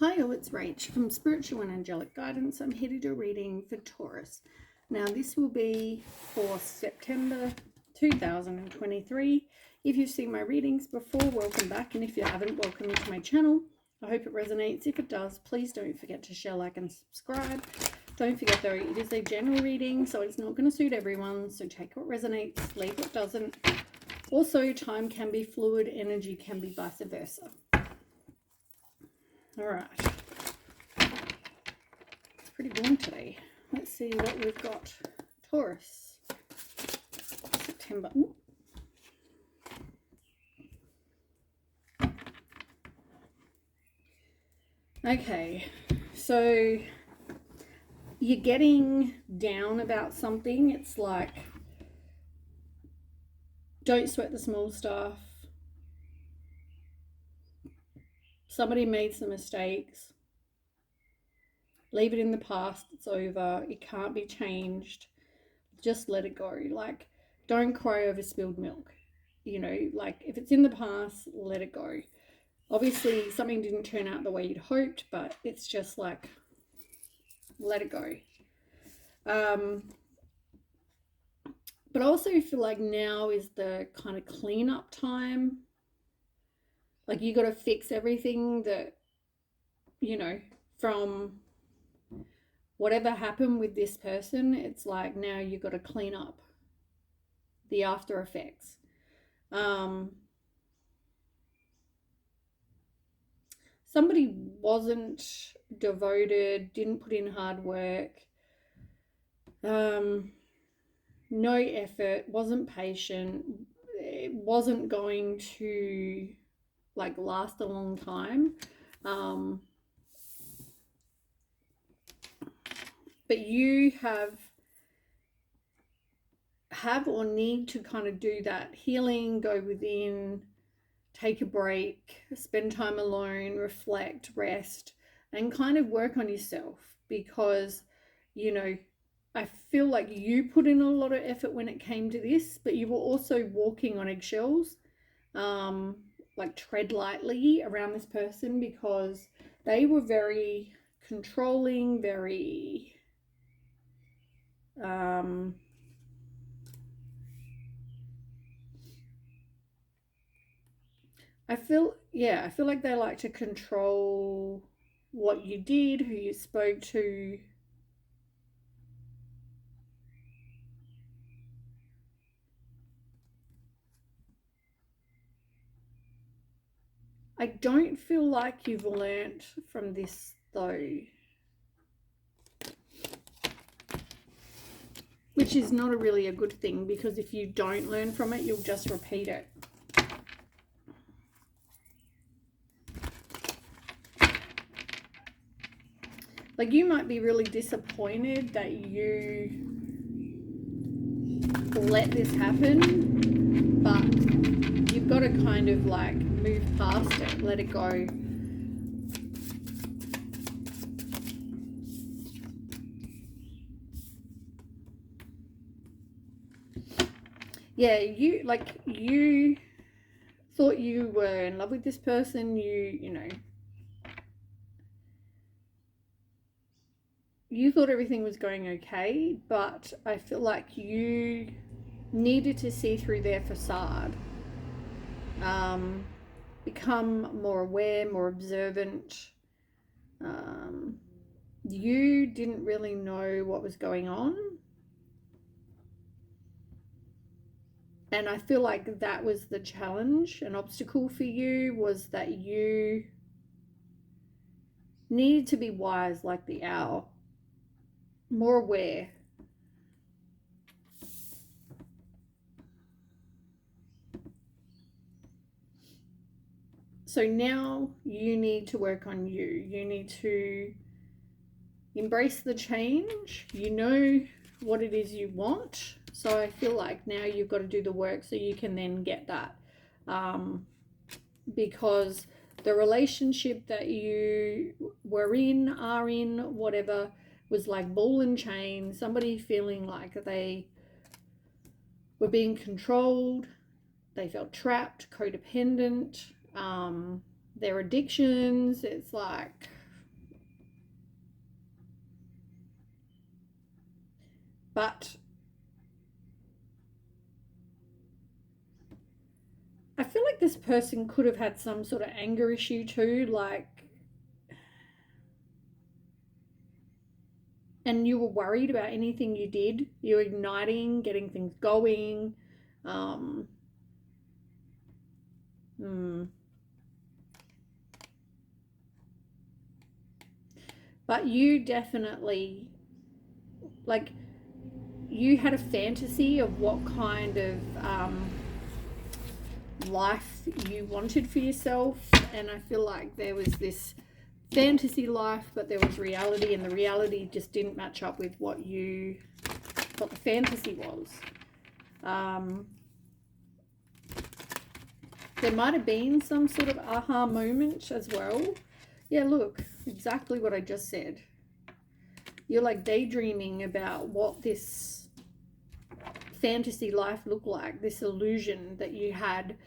Hi, it's Rach from Spiritual and Angelic Guidance. I'm here to do a reading for Taurus. Now, this will be for September 2023. If you've seen my readings before, welcome back. And if you haven't, welcome to my channel. I hope it resonates. If it does, please don't forget to share, like, and subscribe. Don't forget, though, it is a general reading, so it's not going to suit everyone. So take what resonates, leave what doesn't. Also, time can be fluid, energy can be vice versa. All right, it's pretty warm today. Let's see what we've got. Taurus, September. Ooh. Okay, so you're getting down about something. It's like, don't sweat the small stuff. Somebody made some mistakes. Leave it in the past. It's over. It can't be changed. Just let it go. Like, don't cry over spilled milk. You know, like, if it's in the past, let it go. Obviously, something didn't turn out the way you'd hoped, but it's just like, let it go. But I also feel like now is the kind of cleanup time. Like, you got to fix everything that, you know, from whatever happened with this person. It's like, now you got to clean up the after effects. Somebody wasn't devoted, didn't put in hard work, no effort, wasn't patient, it wasn't going to like last a long time. But you have or need to kind of do that healing, go within, take a break, spend time alone, reflect, rest, and kind of work on yourself, because, you know, I feel like you put in a lot of effort when it came to this, but you were also walking on eggshells. Like, tread lightly around this person, because they were very controlling, very I feel like they like to control what you did, who you spoke to. I don't feel like you've learnt from this, though, which is not really a good thing, because if you don't learn from it, you'll just repeat it. Like, you might be really disappointed that you let this happen, but you've got to kind of like move past it, let it go. Yeah, you thought you were in love with this person, you know, you thought everything was going okay, but I feel like you needed to see through their facade, become more aware, more observant. You didn't really know what was going on, and I feel like that was the challenge. An obstacle for you was that you needed to be wise, like the owl, more aware. So now you need to work on you. You need to embrace the change. You know what it is you want. So I feel like now you've got to do the work so you can then get that. Because the relationship that you were in, are in, whatever, was like ball and chain. Somebody feeling like they were being controlled. They felt trapped, codependent. Their addictions, it's like But I feel like this person could have had some sort of anger issue too, like, and you were worried about anything you did. You're igniting, getting things going. Um, hmm. But you definitely, like, you had a fantasy of what kind of life you wanted for yourself, and I feel like there was this fantasy life, but there was reality, and the reality just didn't match up with what the fantasy was. There might have been some sort of aha moment as well. Yeah, look, exactly what I just said. You're like daydreaming about what this fantasy life looked like, this illusion that you had.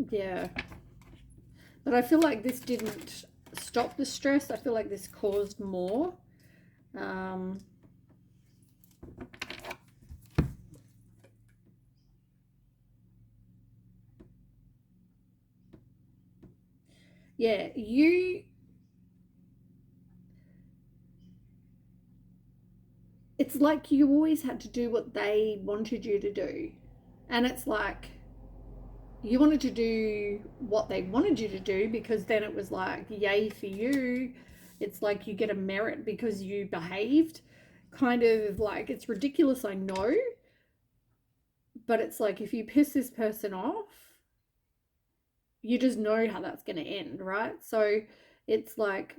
Yeah. But I feel like this didn't stop the stress. I feel like this caused more. Yeah, it's like you always had to do what they wanted you to do. And it's like you wanted to do what they wanted you to do because then it was like, yay for you. It's like you get a merit because you behaved. Kind of like, it's ridiculous, I know. But it's like if you piss this person off, you just know how that's going to end, right? So it's like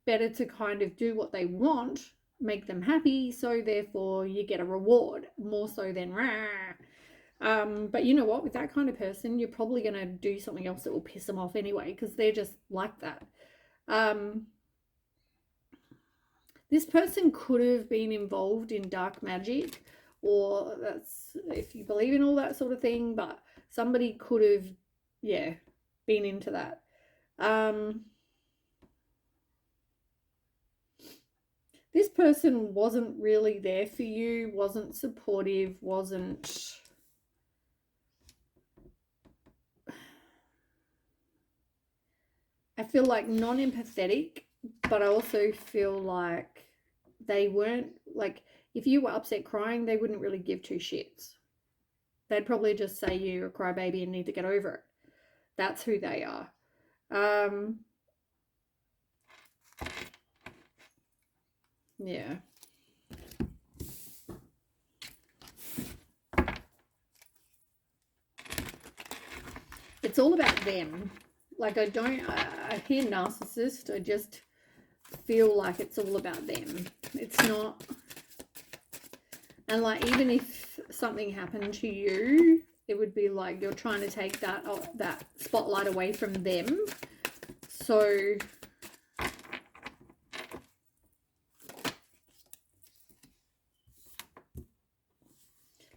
better to kind of do what they want, make them happy, so therefore you get a reward more so than rah. But you know what? With that kind of person, you're probably going to do something else that will piss them off anyway because they're just like that. This person could have been involved in dark magic, or that's if you believe in all that sort of thing, but somebody could have, yeah, been into that. This person wasn't really there for you, wasn't supportive, wasn't... I feel like non-empathetic, but I also feel like they weren't, like, if you were upset crying, they wouldn't really give two shits. They'd probably just say you're a crybaby and need to get over it. That's who they are. Yeah. It's all about them. Like, I hear narcissist, I just feel like it's all about them. It's not, and like, even if something happened to you, it would be like you're trying to take that spotlight away from them. So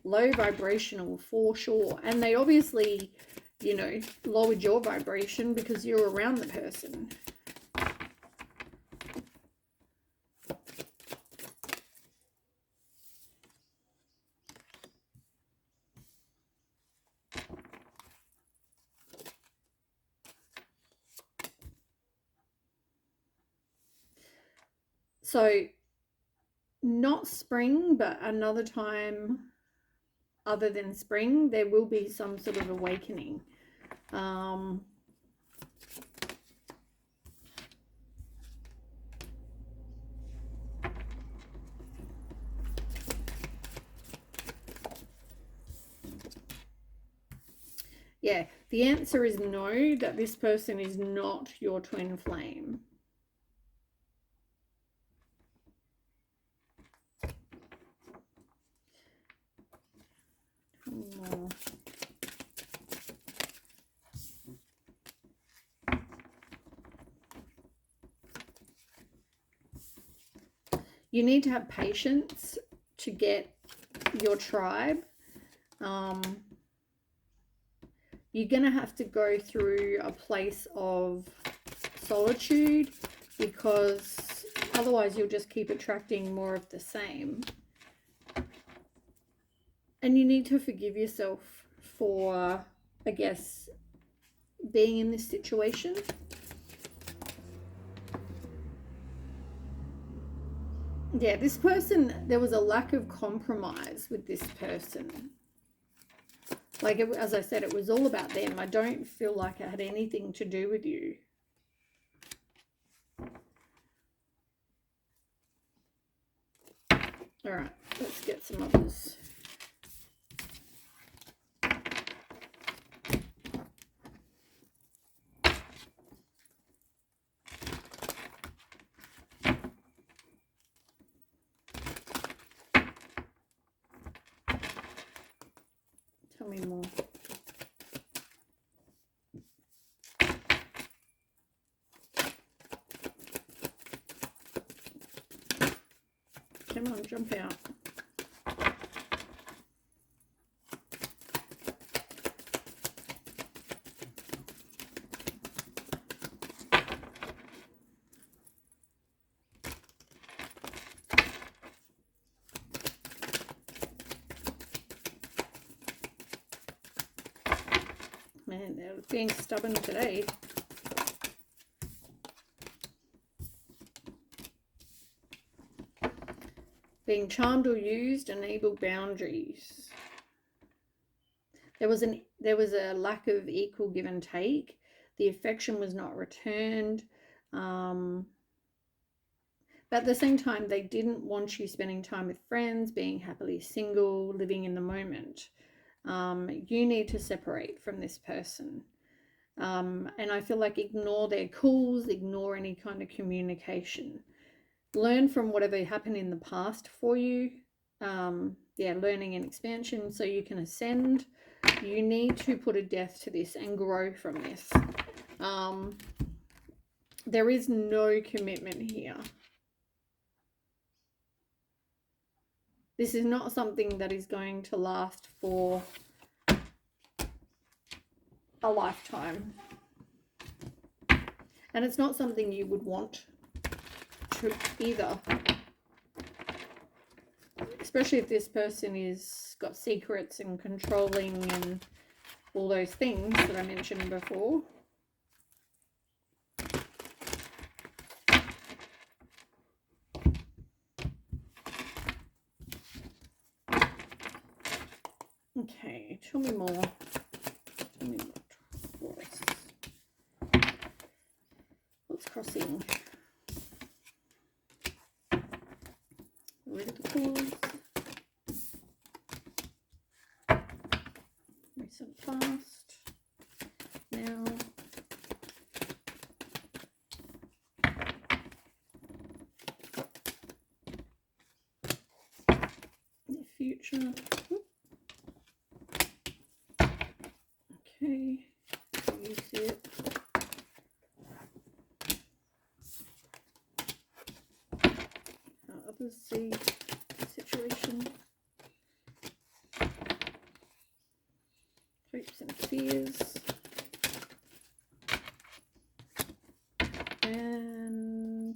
low vibrational for sure. And they obviously, you know, lowered your vibration because you're around the person. So not spring, but another time other than spring, there will be some sort of awakening. Yeah, the answer is no, that this person is not your twin flame. Oh. You need to have patience to get your tribe. You're going to have to go through a place of solitude because Otherwise, you'll just keep attracting more of the same. And you need to forgive yourself for, I guess, being in this situation. Yeah, this person, there was a lack of compromise with this person. Like, as I said, it was all about them. I don't feel like it had anything to do with you. All right, let's get some others. Tell me more. Come on, jump out. Man, they're being stubborn today. Being charmed or used, enable boundaries. There was a lack of equal give and take. The affection was not returned. But at the same time, they didn't want you spending time with friends, being happily single, living in the moment. You need to separate from this person. And I feel like ignore their calls, ignore any kind of communication. Learn from whatever happened in the past for you. Yeah, learning and expansion so you can ascend. You need to put a death to this and grow from this. There is no commitment here. This is not something that is going to last for a lifetime. And it's not something you would want to either. Especially if this person is got secrets and controlling and all those things that I mentioned before. Okay, tell me more. Tell me more. What's crossing? Rid of the cause. Recent past. Now. The future. Okay. You see it. How others see the situation. Hopes and fears. And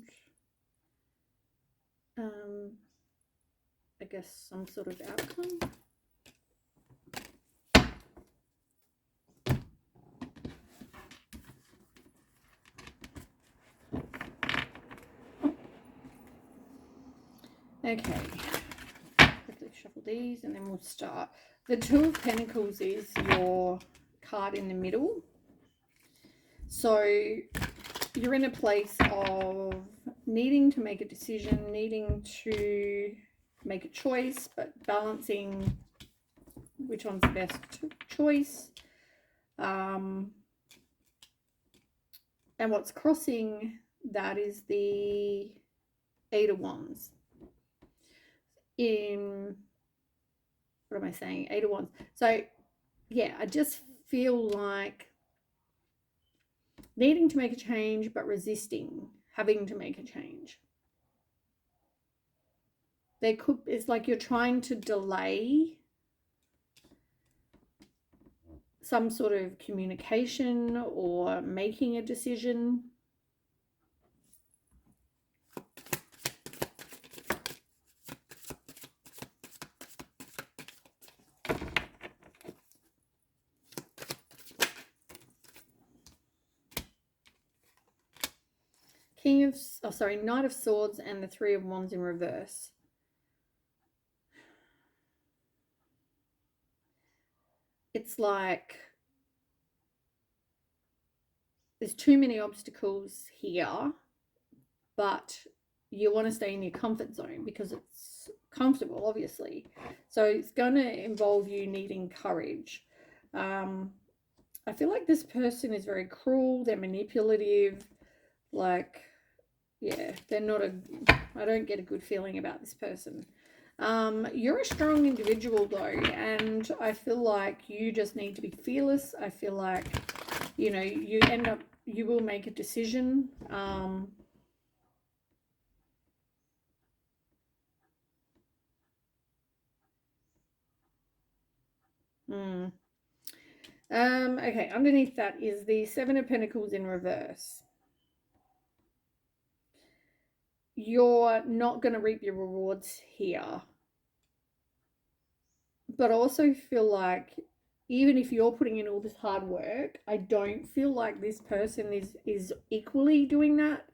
I guess some sort of outcome. Okay, quickly shuffle these and then we'll start. The Two of Pentacles is your card in the middle. So you're in a place of needing to make a decision, needing to make a choice, but balancing which one's the best choice. And what's crossing that is the Eight of Wands. What am I saying? Eight of Wands. So yeah, I just feel like needing to make a change but resisting having to make a change. It's like you're trying to delay some sort of communication or making a decision. Knight of Swords and the Three of Wands in reverse. It's like there's too many obstacles here, but you want to stay in your comfort zone because it's comfortable, obviously. So it's going to involve you needing courage. I feel like this person is very cruel. They're manipulative. Like, yeah, they're not I don't get a good feeling about this person. You're a strong individual though, and I feel like you just need to be fearless. I feel like, you know, you will make a decision. Okay, underneath that is the Seven of Pentacles in reverse. You're not going to reap your rewards here. But I also feel like even if you're putting in all this hard work, I don't feel like this person is equally doing that.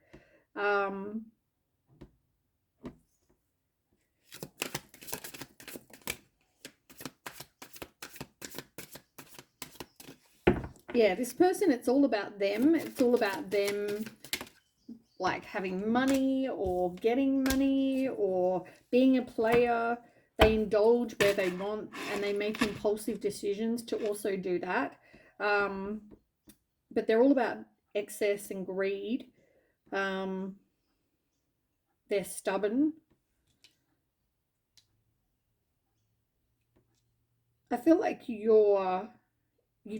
Yeah, this person, it's all about them. It's all about them like having money or getting money or being a player. They indulge where they want and they make impulsive decisions to also do that. But they're all about excess and greed. They're stubborn. I feel like you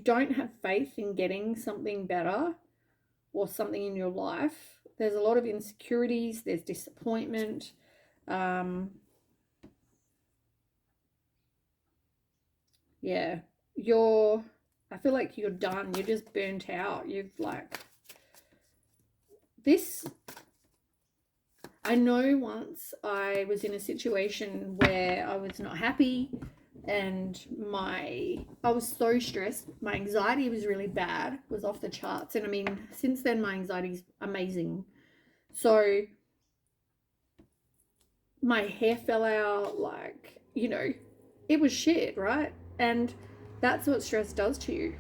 don't have faith in getting something better or something in your life. There's a lot of insecurities. There's disappointment. Yeah, I feel like you're done. You're just burnt out. You've like this. I know once I was in a situation where I was not happy and I was so stressed. My anxiety was really bad, was off the charts. And I mean, since then, my anxiety's amazing. So my hair fell out, like, you know, it was shit, right? And that's what stress does to you.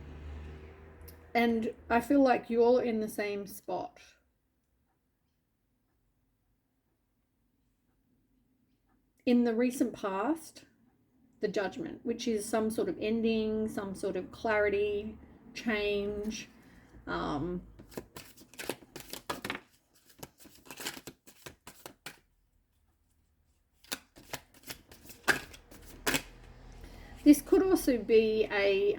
And I feel like you're in the same spot. In the recent past, the Judgment, which is some sort of ending, some sort of clarity, change. This could also be a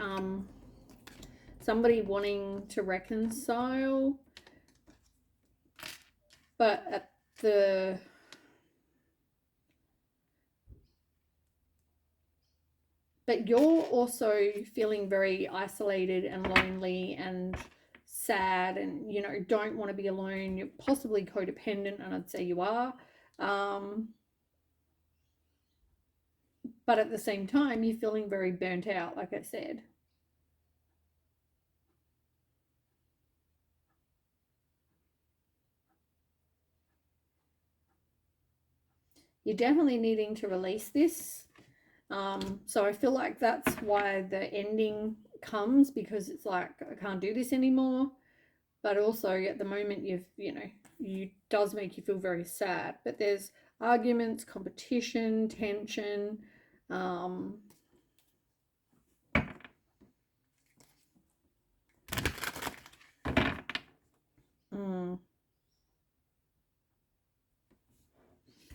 somebody wanting to reconcile, but at but you're also feeling very isolated and lonely and sad and, you know, don't want to be alone. You're possibly codependent, and I'd say you are. But at the same time, you're feeling very burnt out, like I said. You're definitely needing to release this. So I feel like that's why the ending comes, because it's like, I can't do this anymore. But also at the moment, you does make you feel very sad. But there's arguments, competition, tension.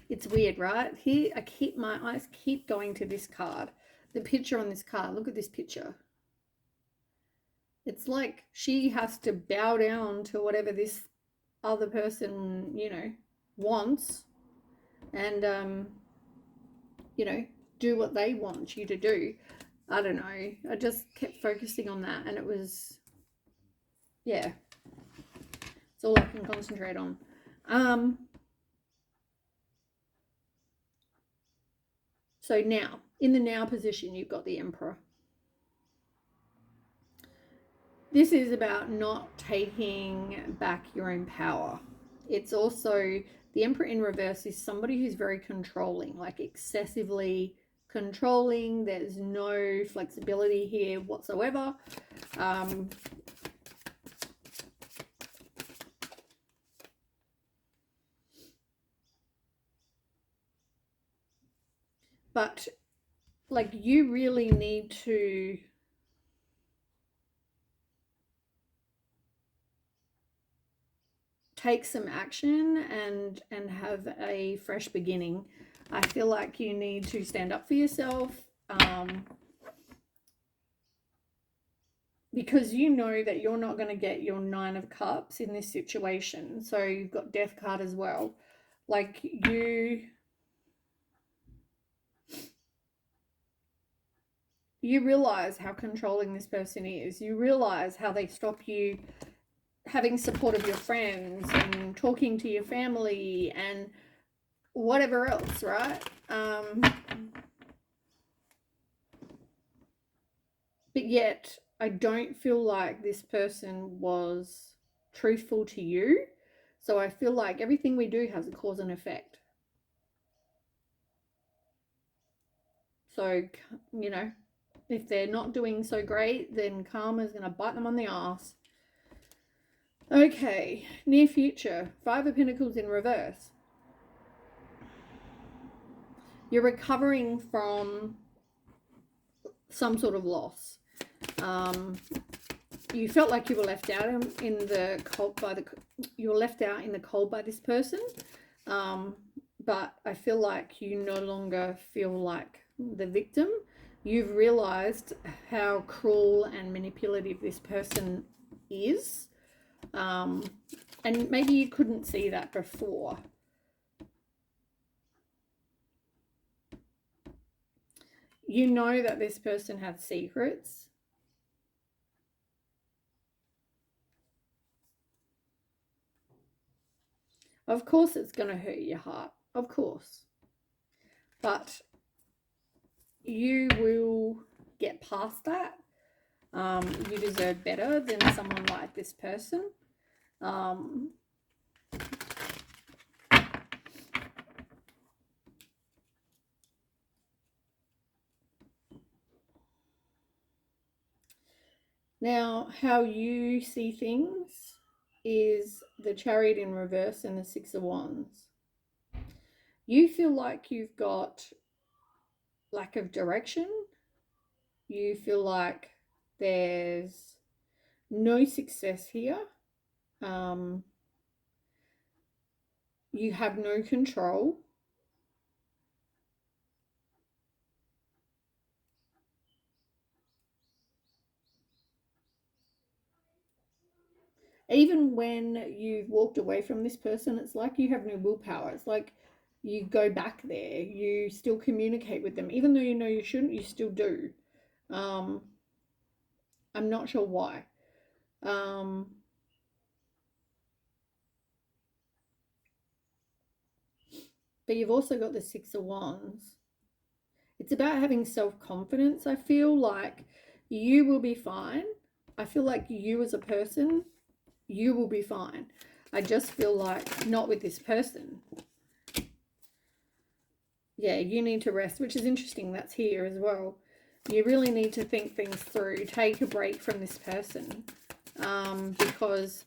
It's weird, right? Here, my eyes keep going to this card. The picture on this card. Look at this picture. It's like she has to bow down to whatever this other person, you know, wants, and you know, do what they want you to do. I don't know. I just kept focusing on that, and it was, yeah, it's all I can concentrate on. So now, in the now position, you've got the Emperor. This is about not taking back your own power. It's also, the Emperor in reverse is somebody who's very controlling, like excessively controlling. There's no flexibility here whatsoever. But like, you really need to take some action and have a fresh beginning. I feel like you need to stand up for yourself, because you know that you're not going to get your 9 of Cups in this situation. So you've got Death card as well. Like, you realize how controlling this person is. You realize how they stop you having support of your friends and talking to your family and whatever else, right? But yet, I don't feel like this person was truthful to you. So I feel like everything we do has a cause and effect. So, you know, if they're not doing so great, then karma is going to bite them on the ass. Okay, near future, 5 of Pentacles in reverse. You're recovering from some sort of loss. You felt like you were left out in the cold by you were left out in the cold by this person. But I feel like you no longer feel like the victim. You've realized how cruel and manipulative this person is. And maybe you couldn't see that before. You know that this person had secrets. Of course it's going to hurt your heart. Of course. But you will get past that. You deserve better than someone like this person. Now, how you see things is the Chariot in reverse and the 6 of Wands. You feel like you've got lack of direction. You feel like there's no success here. You have no control. Even when you've walked away from this person, it's like you have no willpower. It's like you go back there. You still communicate with them. Even though you know you shouldn't, you still do. I'm not sure why. But you've also got the 6 of Wands. It's about having self-confidence. I feel like you will be fine. I feel like you as a person, you will be fine. I just feel like not with this person. Yeah, you need to rest, which is interesting. That's here as well. You really need to think things through. Take a break from this person. Because,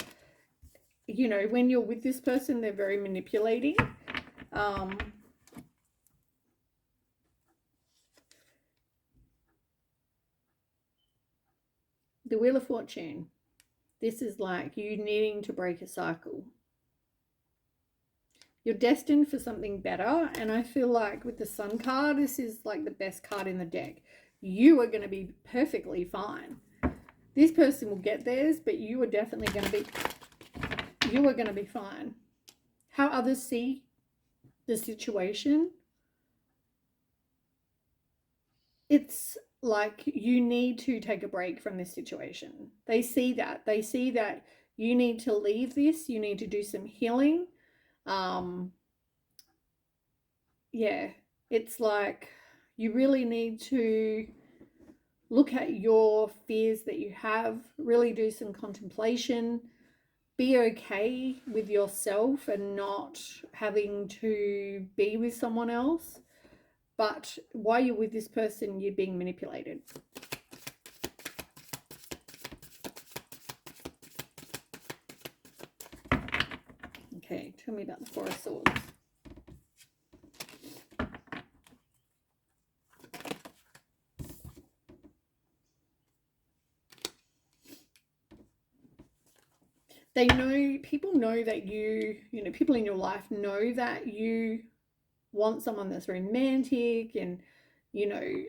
you know, when you're with this person, they're very manipulating. The Wheel of Fortune. This is like you needing to break a cycle. You're destined for something better. And I feel like with the Sun card, this is like the best card in the deck. You are going to be perfectly fine. This person will get theirs, but you are definitely going to be, you are going to be fine. How others see the situation, it's like you need to take a break from this situation. They see that. They see that you need to leave this. You need to do some healing. Yeah, it's like you really need to look at your fears that you have, really do some contemplation. be okay with yourself and not having to be with someone else. But while you're with this person, you're being manipulated. Okay, tell me about the Four of Swords. They know, people know that people in your life know that you want someone that's romantic and, you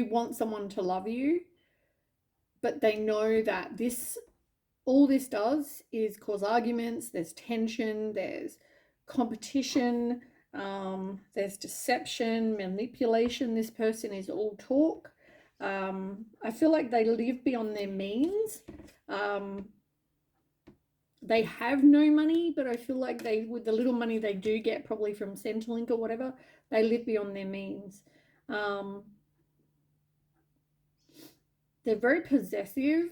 want someone to love you, but they know that all this does is cause arguments, there's tension, there's competition, there's deception, manipulation. This person is all talk. I feel like they live beyond their means. They have no money, but I feel like with the little money they do get, probably from Centrelink or whatever, they live beyond their means. They're very possessive,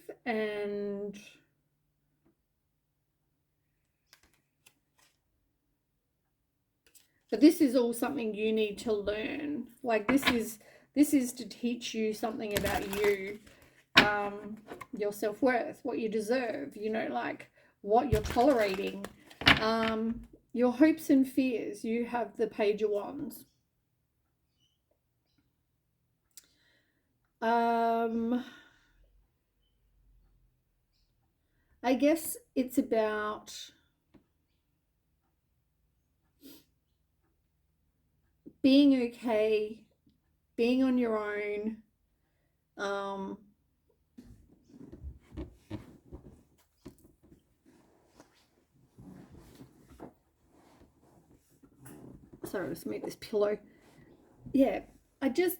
but this is all something you need to learn. Like this is to teach you something about you, your self-worth, what you deserve, like what you're tolerating, your hopes and fears. You have the Page of Wands. I guess it's about being okay, being on your own. Sorry, let's move this pillow. Yeah, I just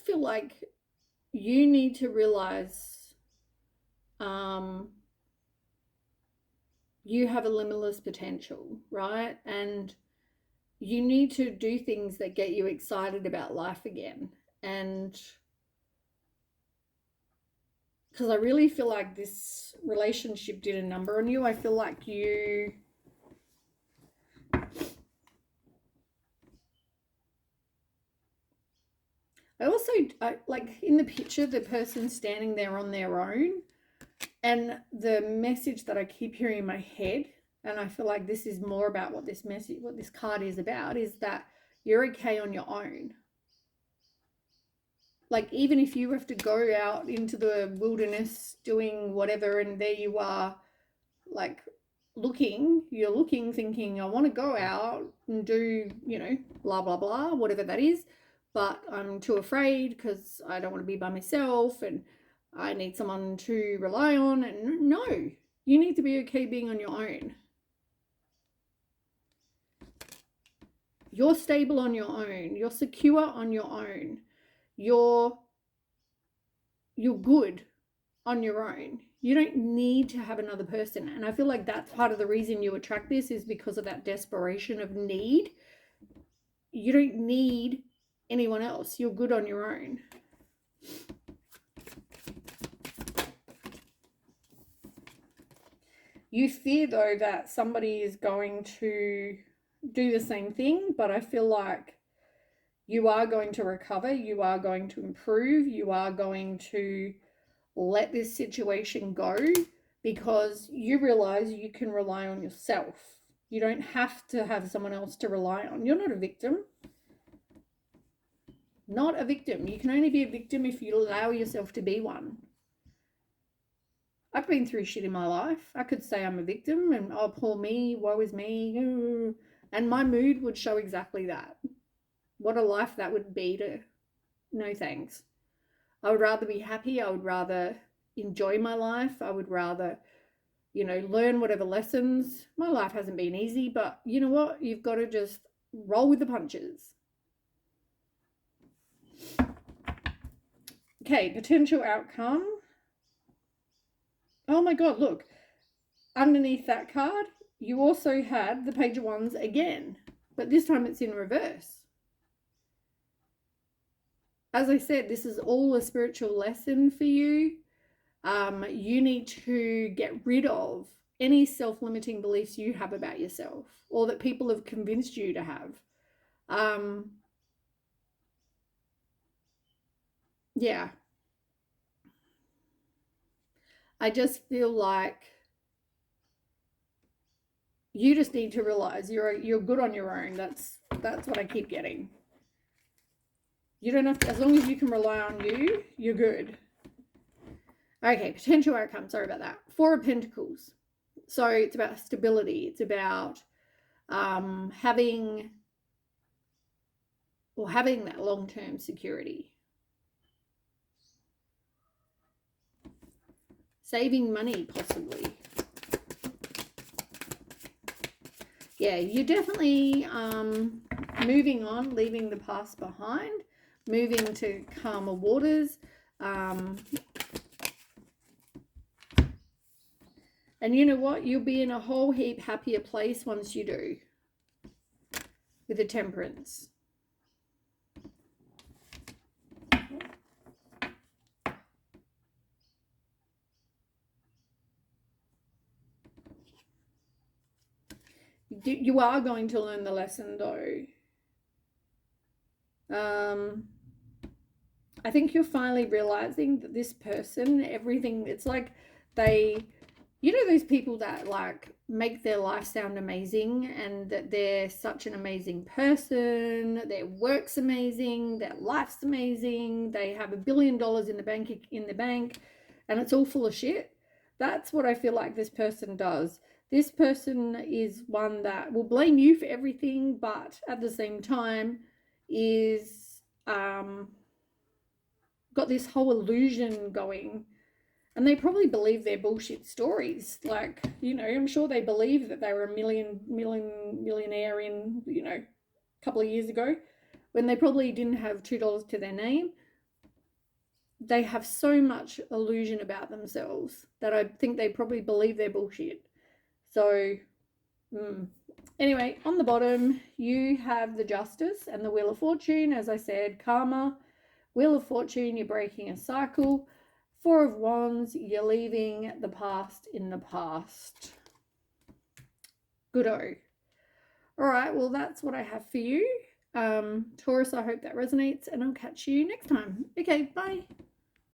feel like you need to realize you have a limitless potential, right? And you need to do things that get you excited about life again. And because I really feel like this relationship did a number on you. I feel like you like in the picture, the person standing there on their own, and the message that I keep hearing in my head, and I feel like this is more about what this card is about, is that you're okay on your own. Like, even if you have to go out into the wilderness doing whatever, and there you are, like, you're looking, thinking, I want to go out and do, blah, blah, blah, whatever that is, but I'm too afraid because I don't want to be by myself and I need someone to rely on. And no, you need to be okay being on your own. You're stable on your own. You're secure on your own. You're good on your own. You don't need to have another person. And I feel like that's part of the reason you attract this, is because of that desperation of need. You don't need anyone else. You're good on your own. You fear, though, that somebody is going to do the same thing, but I feel like you are going to recover. You are going to improve. You are going to let this situation go, because you realize you can rely on yourself. You don't have to have someone else to rely on. You're not a victim. Not a victim. You can only be a victim if you allow yourself to be one. I've been through shit in my life. I could say I'm a victim and, oh, poor me, woe is me. And my mood would show exactly that. What a life that would be to, no thanks. I would rather be happy. I would rather enjoy my life. I would rather, learn whatever lessons. My life hasn't been easy, but you know what? You've got to just roll with the punches. Okay, potential outcome. Oh my God, look. Underneath that card, you also had the Page of Wands again, but this time it's in reverse. as I said, this is all a spiritual lesson for you. You need to get rid of any self-limiting beliefs you have about yourself or that people have convinced you to have. Yeah. I just feel like you just need to realize you're good on your own. That's what I keep getting. You don't have to, as long as you can rely on you, you're good. Okay, potential outcome. Sorry about that. Four of Pentacles. So it's about stability. It's about having that long-term security. Saving money, possibly. Yeah, you're definitely moving on, leaving the past behind, moving to calmer waters. And you know what? You'll be in a whole heap happier place once you do. With the Temperance. You are going to learn the lesson, though. I think you're finally realizing that this person, everything, it's like they, you know, those people that like make their life sound amazing and that they're such an amazing person, their work's amazing, their life's amazing, they have $1 billion in the bank, and it's all full of shit. That's what I feel like this person does. This person is one that will blame you for everything, but at the same time is got this whole illusion going, and they probably believe their bullshit stories. Like, you know, I'm sure they believe that they were a millionaire in, you know, a couple of years ago when they probably didn't have $2 to their name. They have so much illusion about themselves that I think they probably believe their bullshit. So anyway, on the bottom you have the Justice and the Wheel of Fortune. As I said, karma. Wheel of Fortune, you're breaking a cycle. Four of Wands, you're leaving the past in the past. Good-o. All right, well, that's what I have for you. Taurus, I hope that resonates, and I'll catch you next time. Okay, bye.